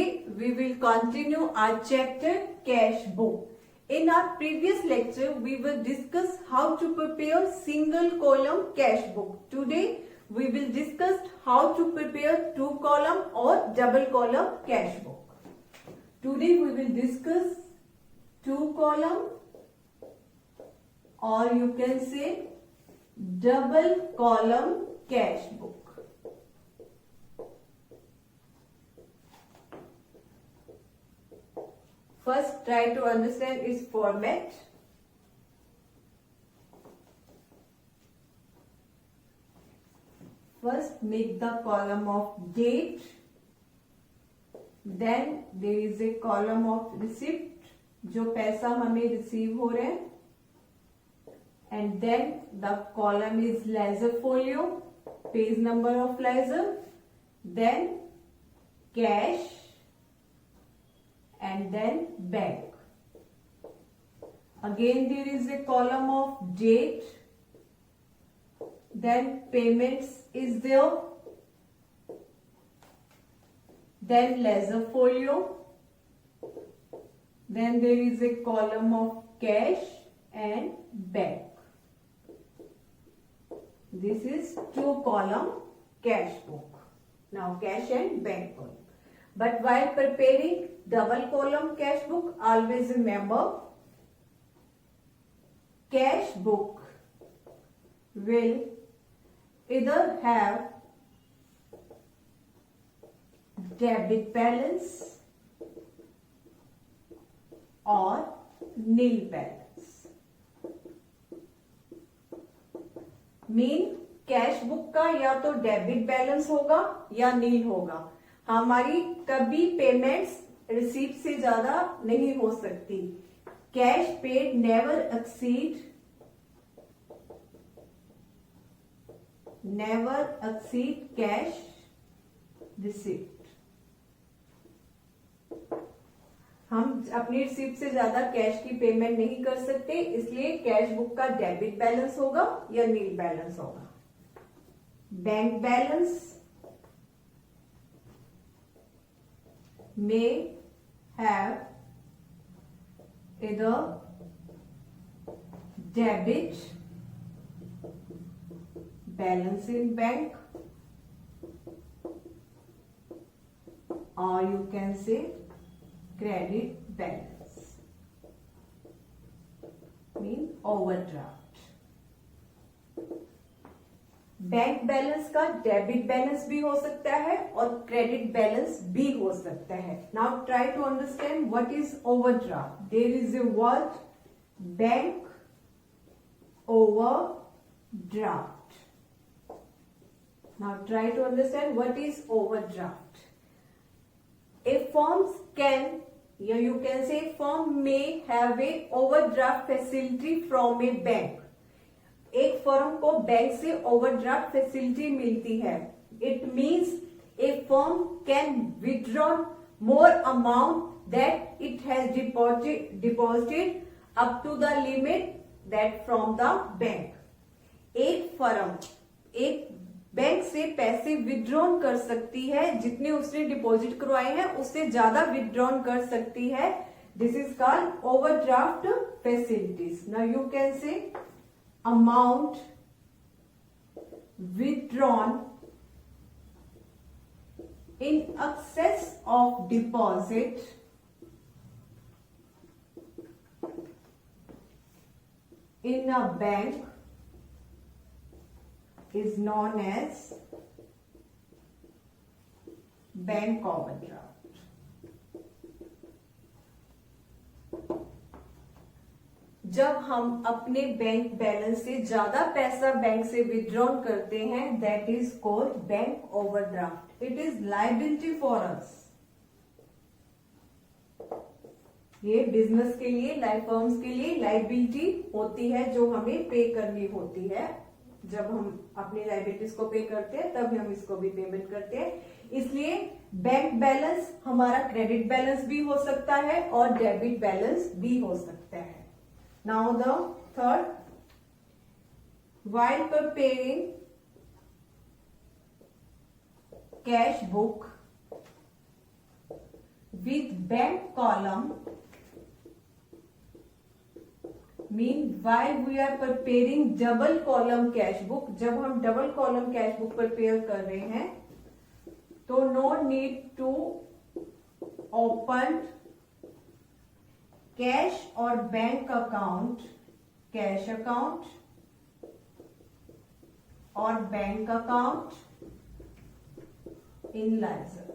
Today we will continue our chapter Cash Book. In our previous lecture we will discuss how to prepare single column cash book. Today we will discuss how to prepare two column or double column cash book. Today we will discuss two column or you can say double column cash book. First, try to understand its format. First, make the column of date. Then there is a column of receipt, जो पैसा हमें receive हो रहे हैं. And then the column is ledger folio, page number of ledger. Then cash. And then bank. Again there is a column of date, then payments is there, then ledger folio, then there is a column of cash and bank. This is two column cash book. Now cash and bank column. But while preparing double column cash book, always remember cash book will either have debit balance or nil balance. Mean cash book का या तो debit balance होगा या नील होगा. हमारी कभी payments receipt से ज्यादा नहीं हो सकती. Cash paid never exceed cash receipt. हम अपनी रिसीप्ट से ज्यादा कैश की पेमेंट नहीं कर सकते, इसलिए कैश बुक का डेबिट बैलेंस होगा या नील बैलेंस होगा. Bank balance may have either debit balance in bank or you can say credit balance, mean overdraft. Bank balance का डेबिट बैलेंस भी हो सकता है और क्रेडिट बैलेंस भी हो सकता है. Now try to understand what is overdraft. There is a word bank overdraft. Now try to understand what is overdraft. A firms can you can say firm may have a overdraft facility from a bank. एक firm को bank से overdraft facility मिलती है. It means a firm can withdraw more amount that it has deposited up to the limit that from the bank. एक firm एक bank से पैसे withdraw कर सकती है, जितने उसने डिपॉजिट करवाए हैं उससे ज्यादा विथड्रॉ कर सकती है. This is called overdraft facilities. Now you can से amount withdrawn in excess of deposit in a bank is known as bank overdraft. जब हम अपने बैंक बैलेंस से ज्यादा पैसा बैंक से विथड्रॉ करते हैं, that is called bank overdraft. It is liability for us. ये बिजनेस के लिए, लाइफ फर्म्स के लिए लायबिलिटी होती है जो हमें पे करनी होती है. जब हम अपनी लायबिलिटीज को पे करते हैं तब हम इसको भी पेमेंट करते हैं. इसलिए बैंक बैलेंस हमारा क्रेडिट बैलेंस भी हो सकता है और डेबिट बैलेंस भी हो सकता है. Now the third, while preparing cash book, with bank column mean while we are preparing double column cash book, जब हम double column cash book prepare कर रहे हैं तो no need to open cash और बैंक अकाउंट, कैश अकाउंट और bank account in ledger.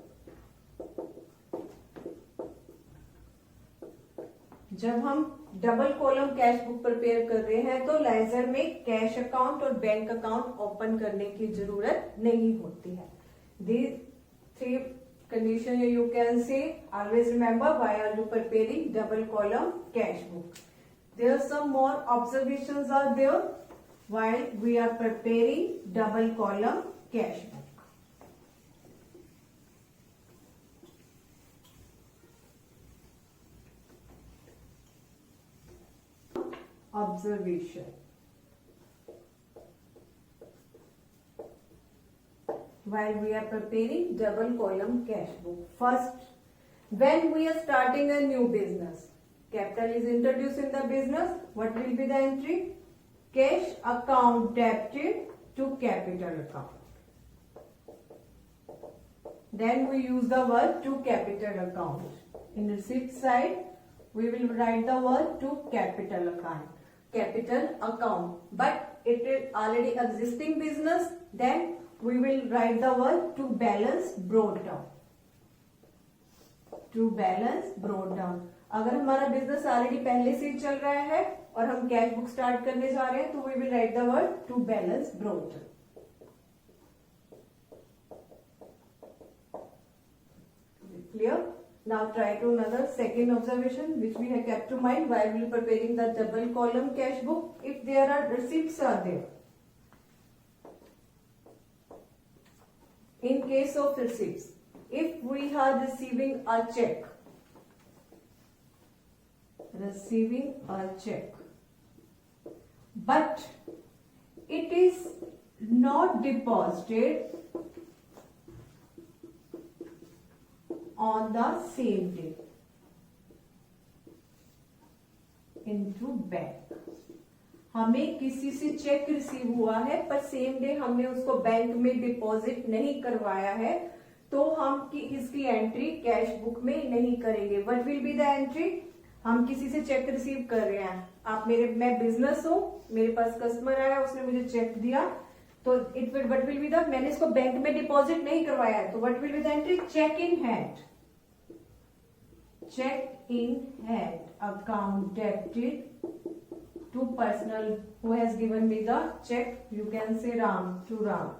जब हम double column cash book prepare कर रहे हैं तो लाइजर में कैश अकाउंट और बैंक अकाउंट ओपन करने की जरूरत नहीं होती है। These three conditions you can say. Always remember why are you preparing double column cash book. There are some more observations are there while we are preparing double column cash book. Observation. While we are preparing double column cash book. First, when we are starting a new business, capital is introduced in the business, what will be the entry? Cash account debited to capital account. Then we use the word to capital account. In receipt side, we will write the word to capital account. Capital account, but it is already existing business, then we will write the word to balance brought down. To balance brought down. अगर हमारा business already पहले से ही चल रहा है और हम cash book start करने जा रहे हैं तो we will write the word to balance brought down. Clear? Now try to another second observation which we have kept to mind while we are preparing the double column cash book. If there are receipts are there. In case of receipts, if we are receiving a check, but it is not deposited on the same day into bank. हमें किसी से check receive हुआ है पर same day हमने उसको bank में deposit नहीं करवाया है तो हम इसकी एंट्री कैश बुक में नहीं करेंगे. What will be the entry? हम किसी से चेक रिसीव कर रहे हैं, मैं बिजनेस हूं, मेरे पास कस्टमर आया, उसने मुझे चेक दिया तो it will what will be the, मैंने इसको बैंक में डिपॉजिट नहीं करवाया है तो what will be the entry? Cheque in hand. Check in hand, account debited to personal who has given me the check. You can say Ram, to Ram.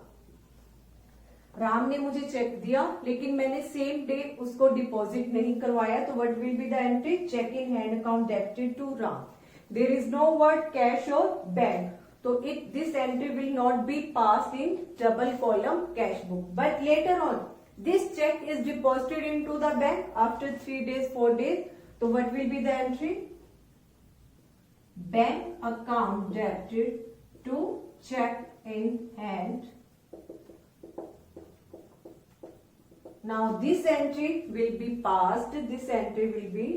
Ram ने मुझे cheque दिया लेकिन मैंने सेम डे उसको डिपॉजिट नहीं करवाया तो what will be the entry? Cheque in hand account debited to Ram. There is no word cash और बैंक तो it this entry will not be passed in double column cash book. But later on this check is deposited into the bank after 3 days 4 days so what will be the entry? Bank account debited to check in hand. Now this entry will be passed, this entry will be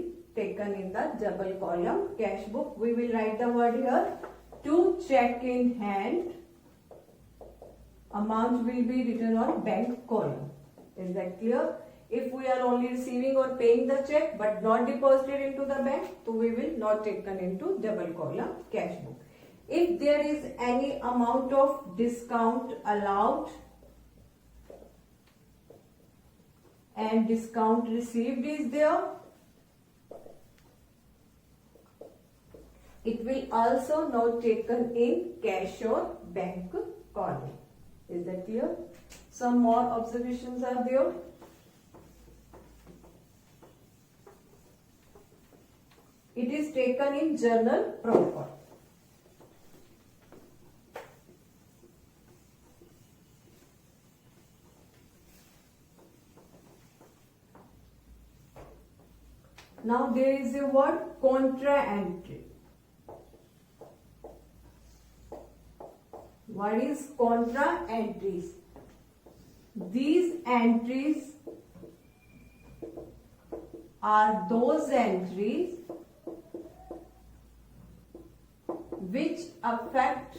taken in the double column cash book. We will write the word here to check in hand. Amount will be written on bank column. Is that clear? If we are only receiving or paying the check but not deposited into the bank, so we will not taken into double column cash book. If there is any amount of discount allowed and discount received is there, it will also not taken in cash or bank column. Is that clear? Some more observations are there. It is taken in journal proper. Now there is a word contra entry. What is contra entries? These entries are those entries which affect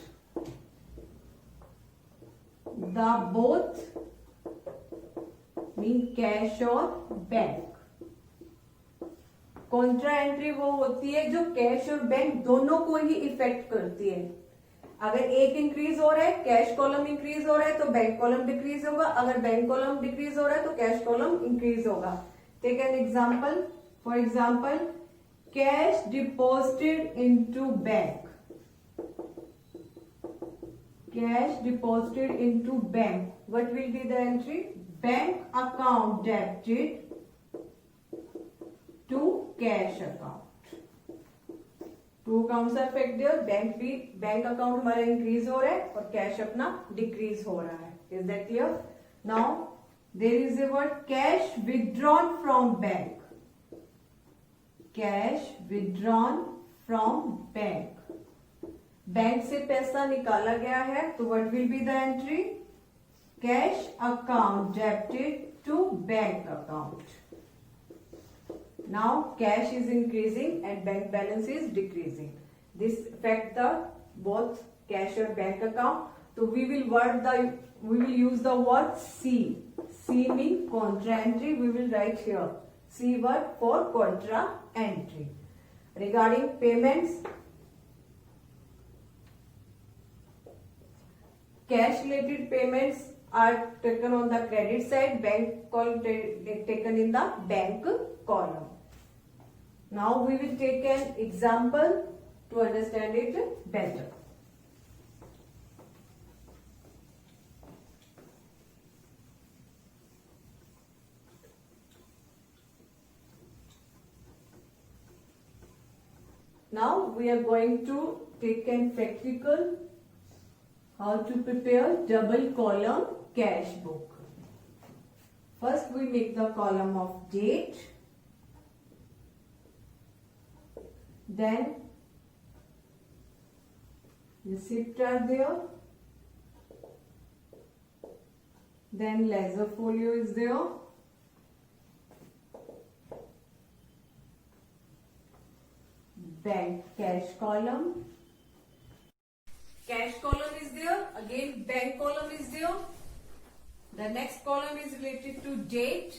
the both mean cash और bank. Contra entry वो होती है जो cash और bank दोनों को ही effect करती है। अगर एक इंक्रीज हो रहा है, कैश कॉलम इंक्रीज हो रहा है, तो बैंक कॉलम डिक्रीज होगा। अगर बैंक कॉलम डिक्रीज हो रहा है तो कैश कॉलम इंक्रीज होगा। Take an example, for example cash deposited into bank, cash deposited into bank, what will be the entry? Bank account debited to cash account. Two accounts are affected, bank account हमारा increase हो रहा है और cash अपना decrease हो रहा है। Is that clear? Now there is a word cash withdrawn from bank, cash withdrawn from bank, bank से पैसा निकाला गया है तो what will be the entry? Cash account debited to bank account. Now cash is increasing and bank balance is decreasing. This affect the both cash or bank account. So we will use the word C. C mean contra entry. We will write here C word for contra entry. Regarding payments, cash related payments are taken on the credit side, bank column taken in the bank column. Now we will take an example to understand it better. Now we are going to take an practical how to prepare double column cash book. First we make the column of date, then receipt are there, then ledger folio is there, bank cash column, cash column is there, again bank column is there. The next column is related to date,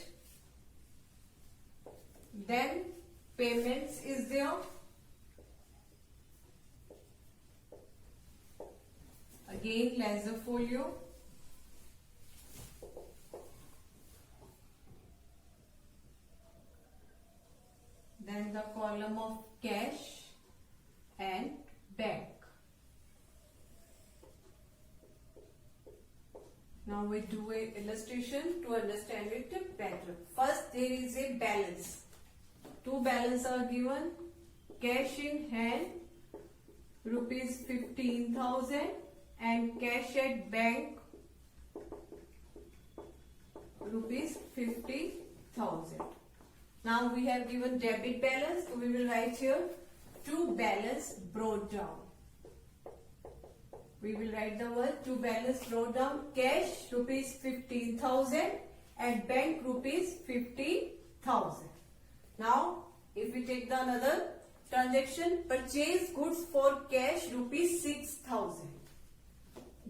then payments is there, again ledger folio, then the column of cash and bank. Now we do a illustration to understand it better. First there is a balance. Two balances are given. Cash in hand rupees 15,000 and cash at bank rupees 50,000. Now we have given debit balance, so we will write here to balance brought down. We will write the word to balance brought down. Cash rupees 15,000 and bank rupees 50,000. Now if we take the another transaction, purchase goods for cash rupees 6,000.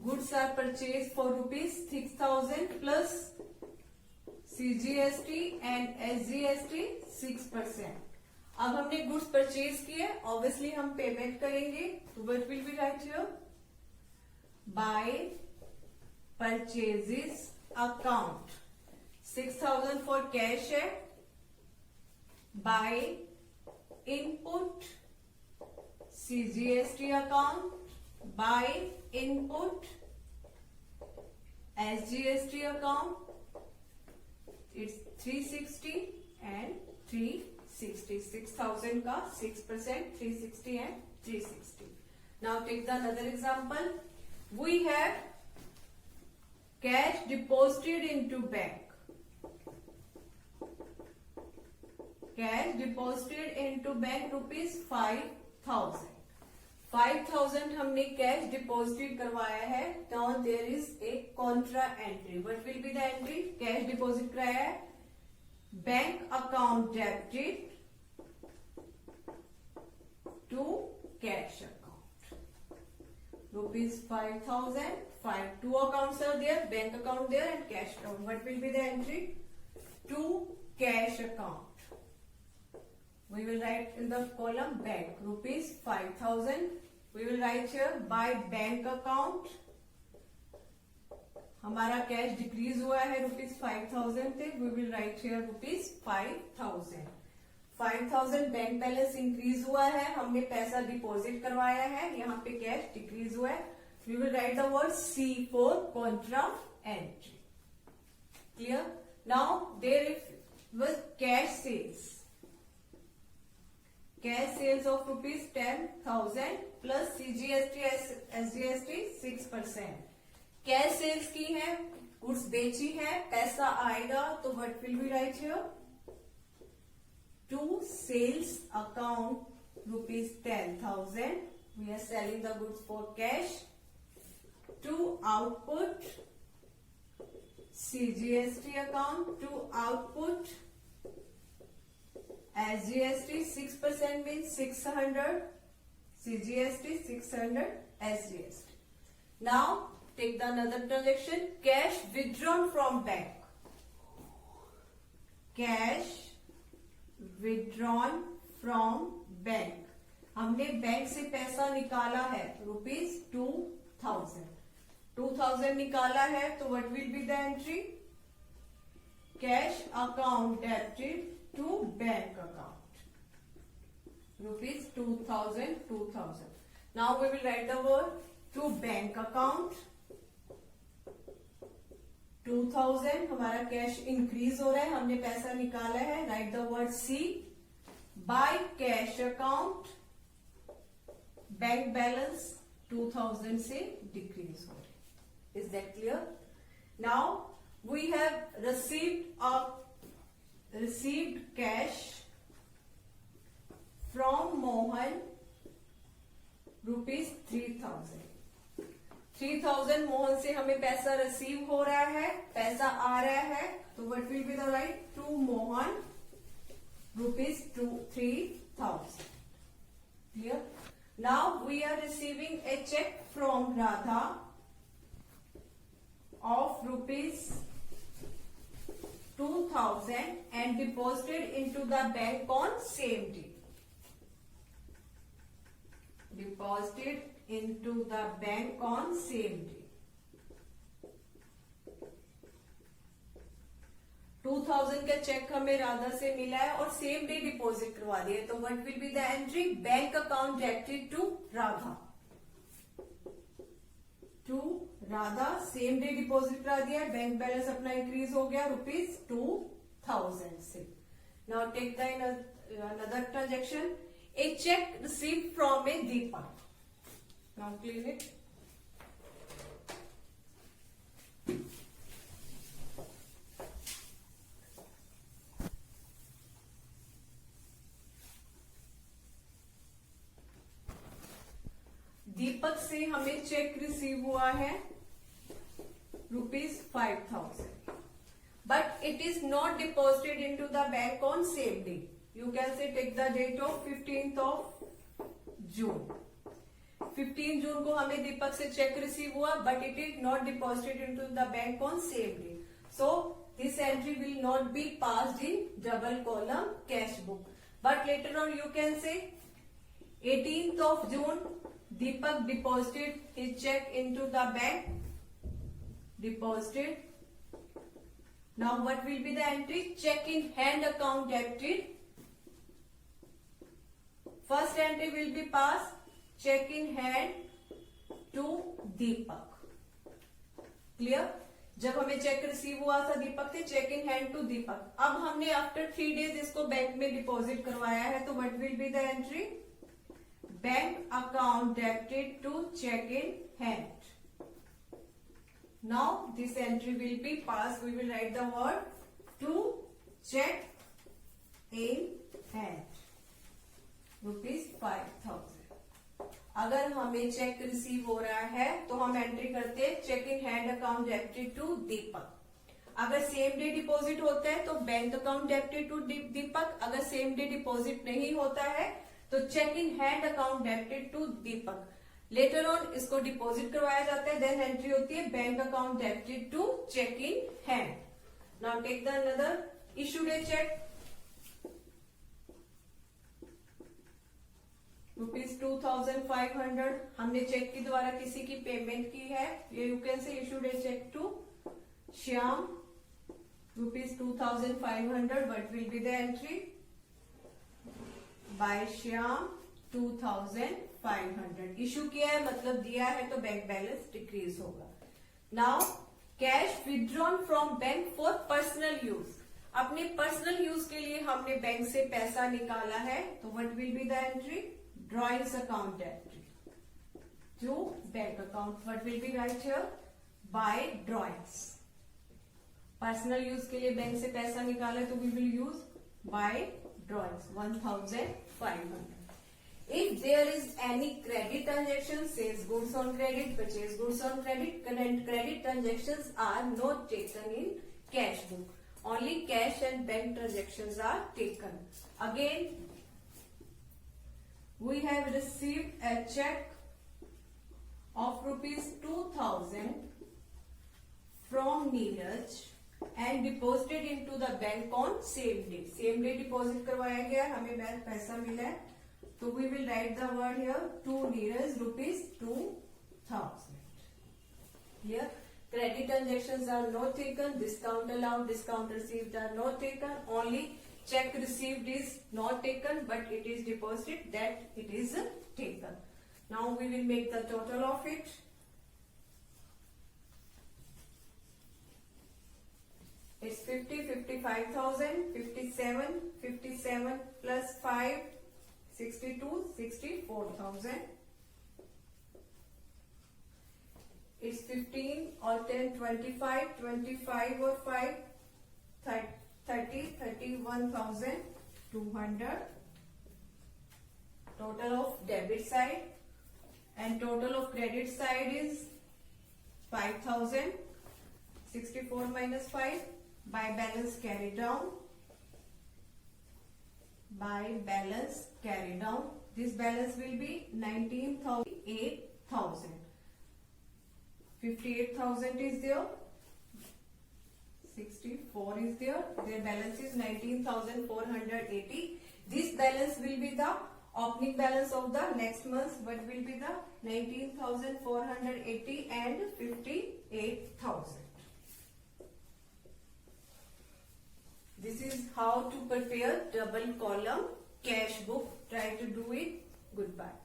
Goods are purchased for rupees 6,000 plus CGST and SGST 6%. अब हमने goods purchase किए, obviously हम payment करेंगे, तो what will be right here? By purchases account 6,000 for cash है, by input CGST account, by input SGST account, it's 360 and 360. 6,000 का 6%, 360 and 360. Now take the another example. We have cash deposited into bank. Cash deposited into bank rupees 5,000. 5,000 हमने cash deposit करवाया है. Now there is a contra entry. What will be the entry? Cash deposit कराया है, bank account debited to cash account. Rupees 5,000. Two accounts are there, bank account there and cash account. What will be the entry? To cash account. We will write in the column bank. Rupees 5,000. We will write here by bank account. हमारा cash decrease हुआ है rupees 5,000 थे. We will write here rupees 5,000. 5,000 bank balance increase हुआ है, हमने पैसा deposit करवाया है, यहाँ पे कैश डिक्रीज हुआ है. We will write the word C for contra entry. Clear? Now there was cash sales. Cash sales of rupees 10,000 plus CGST SGST 6%. Cash sales की है, गुड्स बेची है, पैसा आएगा, तो what will be right here? To sales account rupees 10,000. We are selling the goods for cash. To output CGST account. To output SGST 6% means 600. CGST 600 SGST. Now take the another transaction. Cash withdrawn from bank. Cash withdrawn from bank. हमने bank से पैसा निकाला है rupees 2,000. 2,000 निकाला है तो what will be the entry? Cash account debited to bank account. Rupees 2,000. 2,000. Now we will write the word to bank account. 2,000 हमारा cash increase हो रहा है, हमने पैसा निकाला है. Write the word C by cash account. Bank balance 2,000 से decrease हो रहा है. Is that clear? Now we have received cash from Mohan rupees 3,000. 3,000 Mohan से हमें पैसा रिसीव हो रहा है, पैसा आ रहा है, तो what will be the write? To Mohan rupees 3,000. Clear? Now we are receiving a cheque from Radha of rupees 2,000 and deposited into the bank on same day. Deposited into the bank on same day. 2,000 का check हमें राधा से मिला है और same day deposit करवा दिया, तो what will be the entry? Bank account debited to Radha. To Radha same day deposit करा दिया, बैंक बैलेंस अपना इंक्रीज हो गया रुपीज 2,000 से. Now take the another transaction. A cheque received from a Deepak. Now clean it. Deepak से हमें चेक रिसीव हुआ है rupees 5,000. But it is not deposited into the bank on same day. You can say take the date of 15th of June. 15 जून को हमें दीपक से check receive हुआ, but it is not deposited into the bank on same day. So this entry will not be passed in double column cash book. But later on you can से 18th of June Deepak deposited his check into the bank. Deposited. Now what will be the entry? Check in hand account debited. First entry will be passed. Check in hand to Deepak. Clear? जब हमें cheque receive हुआ था दीपक से, cheque in hand to Deepak. अब हमने after 3 days इसको bank में deposit करवाया है, तो what will be the entry? Bank account debited to cheque in hand. Now this entry will be pass. We will write the word to cheque in hand ₹5,000. अगर हमें cheque receive हो रहा है तो हम एंट्री करते हैं cheque in hand account debited to Deepak. अगर सेम डे डिपॉजिट होता है तो bank account debited to Deepak, अगर सेम डे डिपॉजिट नहीं होता है तो cheque in hand account debited to Deepak. Later on इसको डिपॉजिट करवाया जाता है, देन एंट्री होती है bank account debited to cheque in hand. Now take the another issued a cheque ₹2,500, हमने चेक के द्वारा किसी की पेमेंट की है, ये you can say issued a cheque to Shyam ₹2,500, what will be the entry? By Shyam 2,500 issue किया है मतलब दिया है तो बैंक बैलेंस डिक्रीज होगा। Now cash withdrawn from bank for personal use, अपने पर्सनल यूज के लिए हमने बैंक से पैसा निकाला है तो what will be the entry? Drawings account entry to bank account, what will be right here? By drawings. Personal use के लिए बैंक से पैसा निकाला तो we will use by drawings 1,500। If there is any credit transaction, sales goods on credit, purchase goods on credit, credit transactions are not taken in cash book. Only cash and bank transactions are taken. Again, we have received a check of ₹2,000 from Neeraj and deposited into the bank on same day. Same day deposit करवाया गया, हमें bank पैसा मिला है तो we will write the word here to Neeraj ₹2,000. Here credit transactions are not taken, discount allowed, discount received are not taken, only check received is not taken but it is deposited, that it is taken. Now we will make the total of it. It's 50, 55,000, 57, 57 plus 5, 62, 64,000. It's 15 or 10, 25, 25 or 5, 30, 31,200. Total of debit side and total of credit side is 5,000. 64 minus 5. By balance carry down. By balance carry down. This balance will be 19,000. 58,000 is there. 64 is there. Their balance is 19,480. This balance will be the opening balance of the next month. What will be the 19,480 and 58,000. This is how to prepare double column cash book. Try to do it. Goodbye.